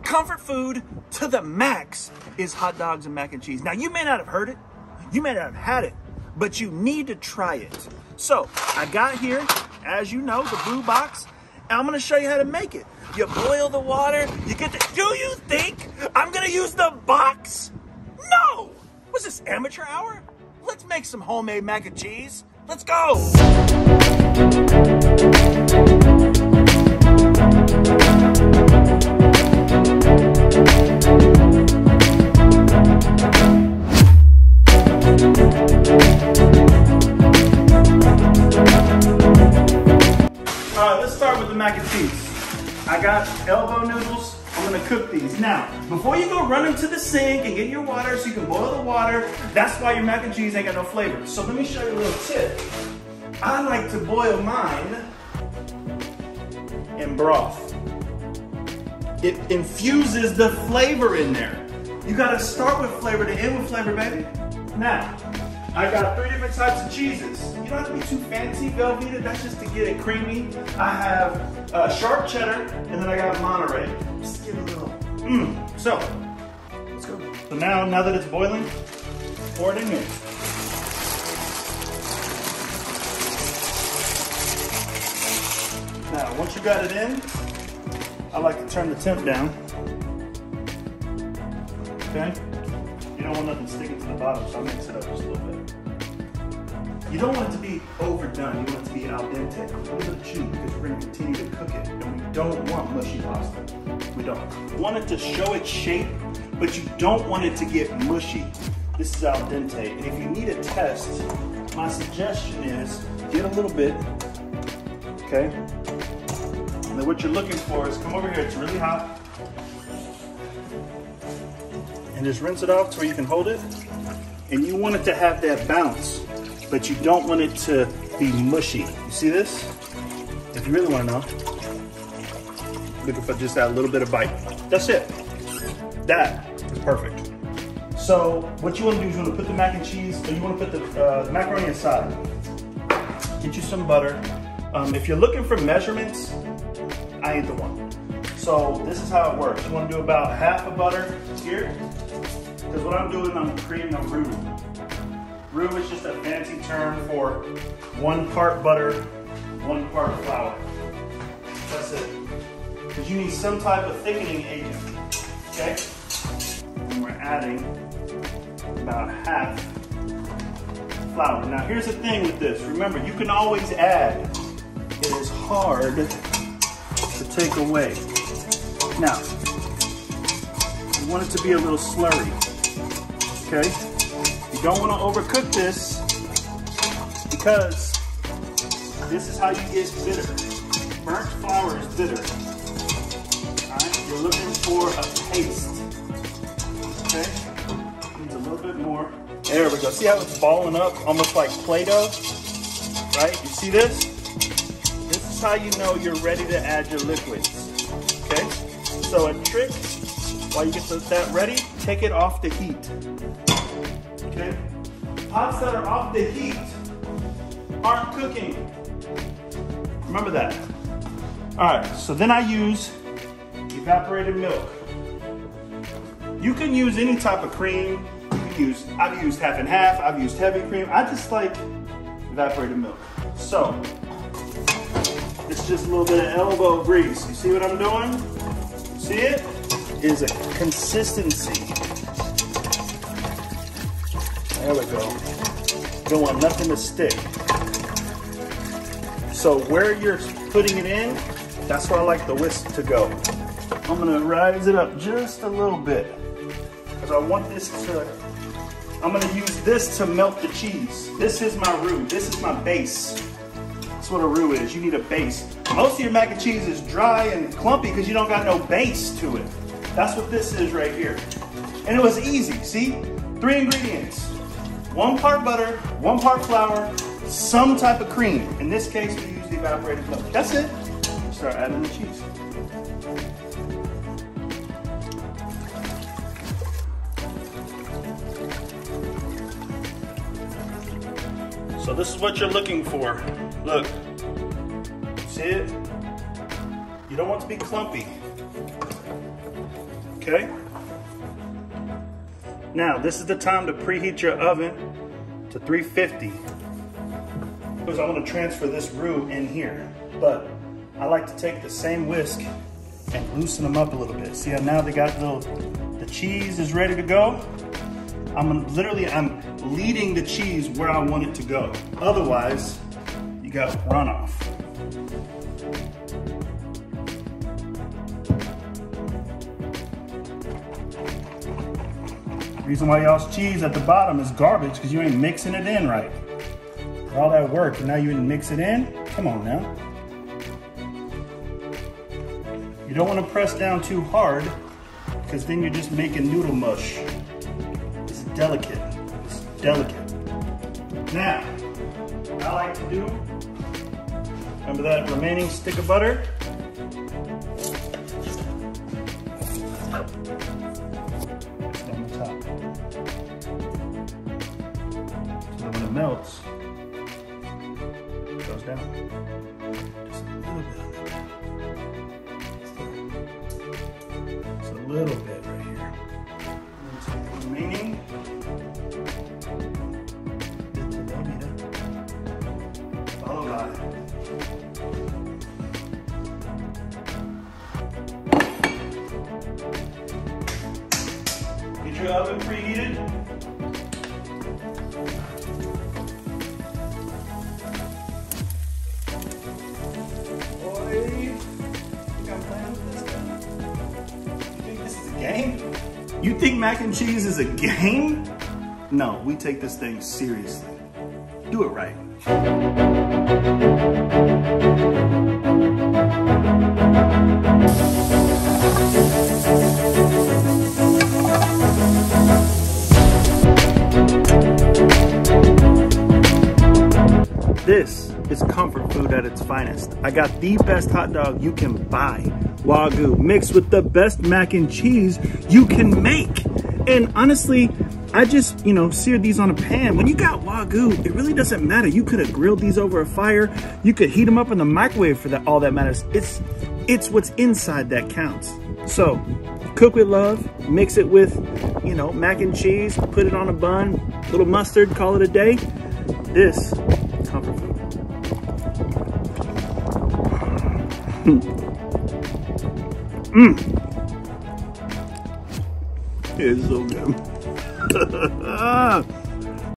comfort food to the max is hot dogs and mac and cheese. Now, you may not have heard it, you may not have had it, but you need to try it. So, I got here, as you know, the blue box, and I'm gonna show you how to make it. You boil the water, you get the, do you think I'm gonna use the box? No! Was this amateur hour? Let's make some homemade mac and cheese. Let's go! Let's start with the mac and cheese. I got elbow noodles. I'm gonna cook these. Now, before you go running to the sink and get your water so you can boil the water, that's why your mac and cheese ain't got no flavor. So let me show you a little tip. I like to boil mine in broth. It infuses the flavor in there. You gotta start with flavor to end with flavor, baby. Now, I got 3 different types of cheeses. You don't have to be too fancy, Velveeta, that's just to get it creamy. I have sharp cheddar, and then I got Monterey. Just give it a little, So, let's go. So now that it's boiling, pour it in here. Now, once you got it in, I like to turn the temp down. Okay? You don't want nothing sticking to the bottom, so I'll mix it up just a little bit. You don't want it to be overdone. You want it to be al dente, a little bit chewy, because we're going to continue to cook it, and we don't want mushy pasta. We don't. You want it to show its shape, but you don't want it to get mushy. This is al dente, and if you need a test, my suggestion is get a little bit, okay? And then what you're looking for is come over here. It's really hot. And just rinse it off to where you can hold it. And you want it to have that bounce, but you don't want it to be mushy. You see this? If you really want to know, looking for just that little bit of bite. That's it. That is perfect. So what you want to do is you want to put the mac and cheese, or you want to put the macaroni aside. Get you some butter. If you're looking for measurements, I ain't the one. So this is how it works. You want to do about half a butter here. Because what I'm doing, I'm creating a roux. Roux is just a fancy term for 1 part butter, 1 part flour. That's it. Because you need some type of thickening agent, okay? And we're adding about half flour. Now here's the thing with this. Remember, you can always add. It is hard to take away. Now, you want it to be a little slurry. Okay, you don't want to overcook this because this is how you get bitter. Burnt flour is bitter. All right, you're looking for a paste. Okay, needs a little bit more. There we go. See how it's balling up, almost like Play-Doh, right? You see this? This is how you know you're ready to add your liquids. Okay, so a trick while you get that ready, take it off the heat. Okay? Pots that are off the heat aren't cooking. Remember that. All right, so then I use evaporated milk. You can use any type of cream. I've used half and half, I've used heavy cream. I just like evaporated milk. So, it's just a little bit of elbow grease. You see what I'm doing? See it? Is a consistency. There we go. Don't want nothing to stick. So where you're putting it in, that's where I like the whisk to go. I'm gonna rise it up just a little bit because I want this to, I'm gonna use this to melt the cheese. This is my roux, this is my base. That's what a roux is, you need a base. Most of your mac and cheese is dry and clumpy because you don't got no base to it. That's what this is right here. And it was easy, see? 3 ingredients. 1 part butter, 1 part flour, some type of cream. In this case, we use the evaporated milk. That's it. Start adding the cheese. So this is what you're looking for. Look, see it? You don't want it to be clumpy. Okay? Now, this is the time to preheat your oven to 350. Because I want to transfer this roux in here, but I like to take the same whisk and loosen them up a little bit. See how now they got the cheese is ready to go? I'm leading the cheese where I want it to go. Otherwise, you got runoff. The reason why y'all's cheese at the bottom is garbage because you ain't mixing it in right. All that work, and now you didn't mix it in? Come on now. You don't want to press down too hard because then you're just making noodle mush. It's delicate. It's delicate. Now, what I like to do, remember that remaining stick of butter? It's on the top. So when it melts, it goes down. Just a little bit. Just a little bit right here. And take the remaining. Follow by. Get your oven preheated. You think mac and cheese is a game? No, we take this thing seriously. Do it right. This is comfort food at its finest. I got the best hot dog you can buy. Wagyu mixed with the best mac and cheese you can make. And honestly, I just, seared these on a pan. When you got Wagyu, it really doesn't matter. You could have grilled these over a fire. You could heat them up in the microwave for that. All that matters. It's what's inside that counts. So cook with love, mix it with, mac and cheese, put it on a bun, a little mustard, call it a day. This is comfort food. It's so good.